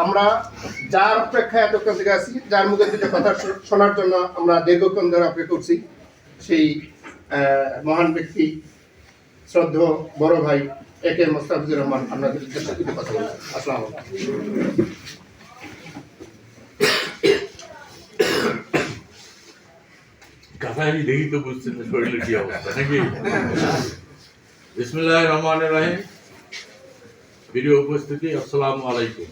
আমরা যার অপেক্ষায় এতক্ষণ থেকে আছি, যার মুখে থেকে কথা শোনার জন্য আমরা দীর্ঘক্ষণ ধরে অপেক্ষা করছি, সেই মহান ব্যক্তি শ্রদ্ধ বড় ভাই একে মোস্তাফিজুর রহমান আপনাদের উদ্দেশ্যে কিছু কথা বলছেন। আসসালামু আলাইকুম। কথাই দেখি তো বুঝছেন শরীরের কি অবস্থা নাকি। বিসমিল্লাহির রহমানির রহিম। প্রিয় উপস্থিতি, আসসালামু আলাইকুম।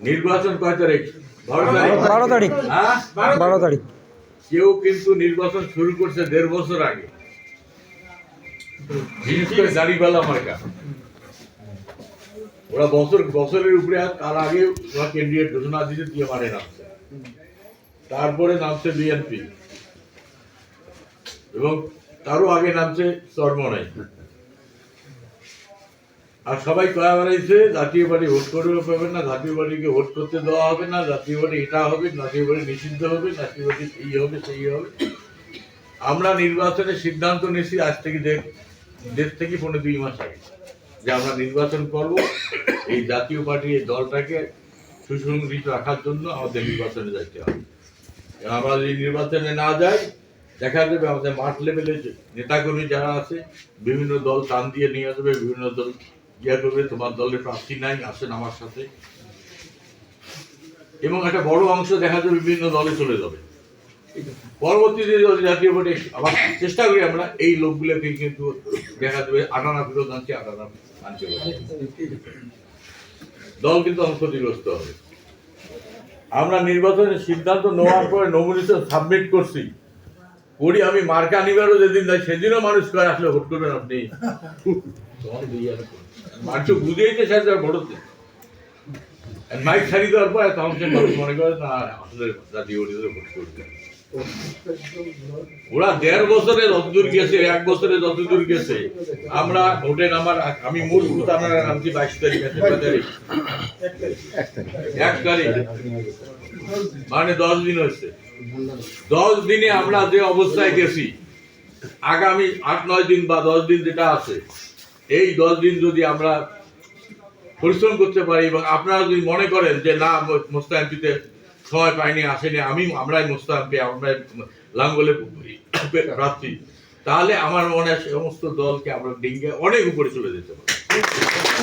নির্বাচন কয় তারিখ? 12 তারিখ। হ্যাঁ, 12 তারিখ। কেউ কিন্তু নির্বাচন শুরু করছে 1.5 বছর আগে, বিশেষ করে দাঁড়িপাল্লা মার্কা। ওরা বছরের উপরে তার আগে ওরা ক্যান্ডিডেট ঘোষণা দিতে দিয়ে মানে নামছে, তারপরে নামছে বিএনপি এবং তারও আগে নামছে চরমনাই। আর সবাই কয়া বেড়াইছে জাতীয় পার্টি ভোট করবে পাবেন না, জাতীয় পার্টিকে ভোট করতে দেওয়া হবে না, জাতীয় পার্টি এটা হবে, জাতীয় পার্টি নিষিদ্ধ হবে, জাতীয় পার্টি এই হবে সেই হবে। আমরা নির্বাচনের সিদ্ধান্ত নিয়েছি আজ থেকে 1.5 মাস আগে যে আমরা নির্বাচন করব। এই জাতীয় পার্টি এই দলটাকে সুসংগঠিত রাখার জন্য আমাদের নির্বাচনে যাইতে হবে। আমরা যদি নির্বাচনে না যাই, দেখা যাবে আমাদের মাঠ লেভেলে নেতাকর্মী যারা আছে বিভিন্ন দল টান দিয়ে নিয়ে আসবে, বিভিন্ন দল ইয়া করবে, তোমার দলের প্রার্থী নাই, আসেন আমার সাথে, এবং একটা বড় অংশ দেখা যাবে বিভিন্ন দলে চলে যাবে। পরবর্তীতে জাতীয় পার্টি আবার চেষ্টা করি আমরা এই লোকগুলোকে কিন্তু দেখা যাবে আটানা ফেরত আনছে, আটানা আনছে, দল কিন্তু ক্ষতিগ্রস্ত হবে। আমরা নির্বাচনের সিদ্ধান্ত নেওয়ার পরে নমিনেশন সাবমিট করছি করি, আমি মার্কা নিবারও যেদিন যাই সেদিনও মানুষ করে আসলে ভোট করবেন আপনি, মানুষ বুঝেইতে চাই ভোট হচ্ছে মাইক ছাড়ি দেওয়ার পর তখন সে মানুষ মনে করে না আসলে জাতীয় পার্টিতে ভোট করবে। ওরা 1.5 বছরে যতদূর গেছে, 1 বছরে যতদূর গেছে, আমরা ভোটে নামার আমি মূল ভোট আপনারা নামছি 22 তারিখ আছে, 1 তারিখ মানে 10 দিন হয়েছে। 10 দিনে আমরা যে অবস্থায় গেছি, আগামী 8-9 দিন বা 10 দিন যেটা আছে, এই 10 দিন যদি আমরা পরিশ্রম করতে পারি এবং আপনারা যদি মনে করেন যে না মোস্তাফিজুরতে সময় পাইনি, আসেনি, আমরাই মোস্তাফিজ, আমরাই লাঙ্গলে প্রার্থী, তাহলে আমার মনে হয় সমস্ত দলকে আমরা ডিঙ্গে অনেক উপরে চলে যেতে পারি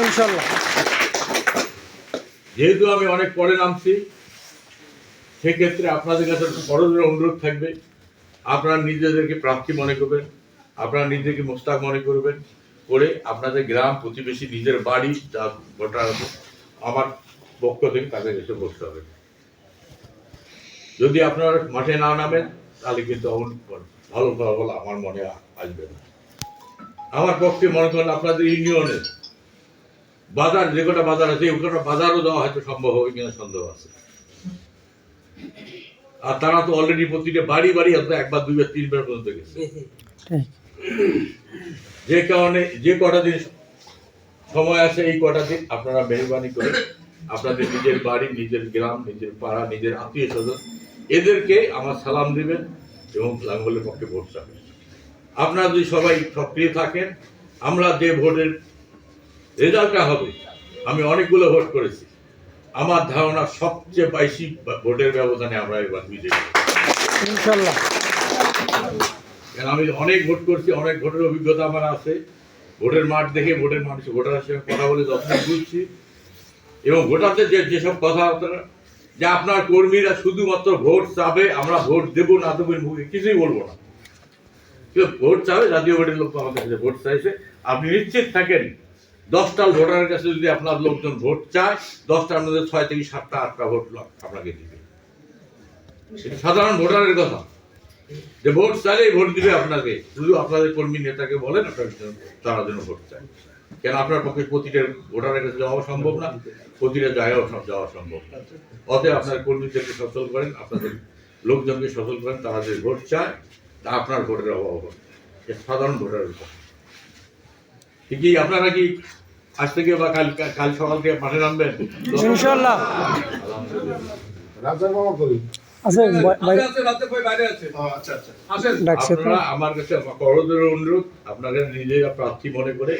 ইনশাআল্লাহ। যেহেতু আমি অনেক পরে নামছি, সেক্ষেত্রে আপনাদের কাছে বড় অনুরোধ থাকবে, আপনারা নিজেদেরকে প্রার্থী মনে করবেন, আপনারা নিজেকে মোস্তাক মনে করবেন, করে আপনাদের গ্রাম প্রতিবেশী নিজের বাড়ি যা ভোটার আছে আমার পক্ষ থেকে তাদের এসে বসতে হবে। যদি আপনারা মাঠে না নামেন তাহলে কিন্তু ভালো ফলাফল আমার মনে আসবে না। আমার পক্ষে মনে করেন আপনাদের ইউনিয়নের বাজার, যে কটা বাজার আছে ওই কটা বাজারও দেওয়া হয়তো সম্ভব হবে কিনা সন্দেহ আছে। আর তারা তো অলরেডি প্রতিটা বাড়ি বাড়ি হয়তো 1 বার 2 বার 3 বার পর্যন্ত গেছে। যে কারণে যে কটা দিন সময় আছে এই কটা দিন আপনারা মেহরবানি করে আপনাদের নিজের বাড়ি, নিজের গ্রাম, নিজের পাড়া, নিজের আত্মীয় স্বজন এদেরকে আমার সালাম দিবেন এবং লাঙ্গলের পক্ষে ভোট চাবেন। আপনারা যদি সবাই সক্রিয় থাকেন, আমরা যে ভোটের রেজাল্টটা হবে, আমি অনেকগুলো ভোট করেছি, আমার ধারণা সবচেয়ে বেশি ভোটের ব্যবধানে আমরা এবার বিজয়ী ইনশাআল্লাহ। আমি অনেক ভোট করছি, অনেক ভোটের অভিজ্ঞতা আমার আছে, ভোটের মাঠ দেখে ভোটের মানুষ ভোটারের সঙ্গে কথা বলে যত্ন বুঝছি, এবং ভোটারদের যেসব কথাবার্তা যে আপনার কর্মীরা শুধুমাত্র ভোট চাবে, আমরা ভোট দেবো না দেবো মুখে কিছুই বলবো না, ভোট চাবে, জাতীয় পার্টির লোক আমাদের কাছে ভোট চাইছে, আপনি নিশ্চিত থাকেন 10টা ভোটারের কাছে যদি আপনার লোকজন ভোট চায়, 10টার মধ্যে 6 থেকে 7টা 8টা ভোট আপনাকে দিবে। সাধারণ ভোটারের কথা যে ভোট চাইলেই ভোট দিবে আপনাকে, শুধু আপনাদের কর্মী নেতাকে বলেন তারা যেন ভোট চায়, কেন আপনার পক্ষে প্রতিটা ভোটারের কাছে যাওয়া সম্ভব না, প্রতিটা জায়গাও যাওয়া সম্ভব না। অতএব আপনার কর্মীদেরকে সচল করেন, আপনাদের লোকজনকে সচল করেন, তারা যে ভোট চায় তা আপনার ভোটের অভাব হবে, সাধারণ ভোটারের কথা। ঠিকই আপনারা কি আজ থেকে বা কাল সকাল থেকে মাঠে নামবেন ইনশাআল্লাহ? আপনারা আমার কাছে করজোড়ে অনুরোধ, আপনারা নিজেরা প্রার্থী মনে করে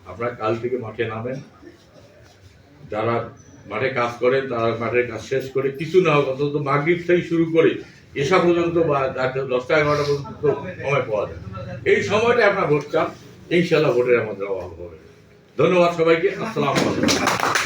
আপনারা কাল থেকে মাঠে নামেন, যারা মাঠে কাজ করেন তারা মাঠের কাজ শেষ করে কিছু না হোক অন্তত মাগরিব থেকে শুরু করে এসা পর্যন্ত বা 10টা 11টা পর্যন্ত সময় পাওয়া যায়। এই সময়টা আপনার ভোট চান, ইনশাল্লাহ ভোটের আমাদের অভাব হবে। ধন্যবাদ সবাইকে। আসসালামু আলাইকুম।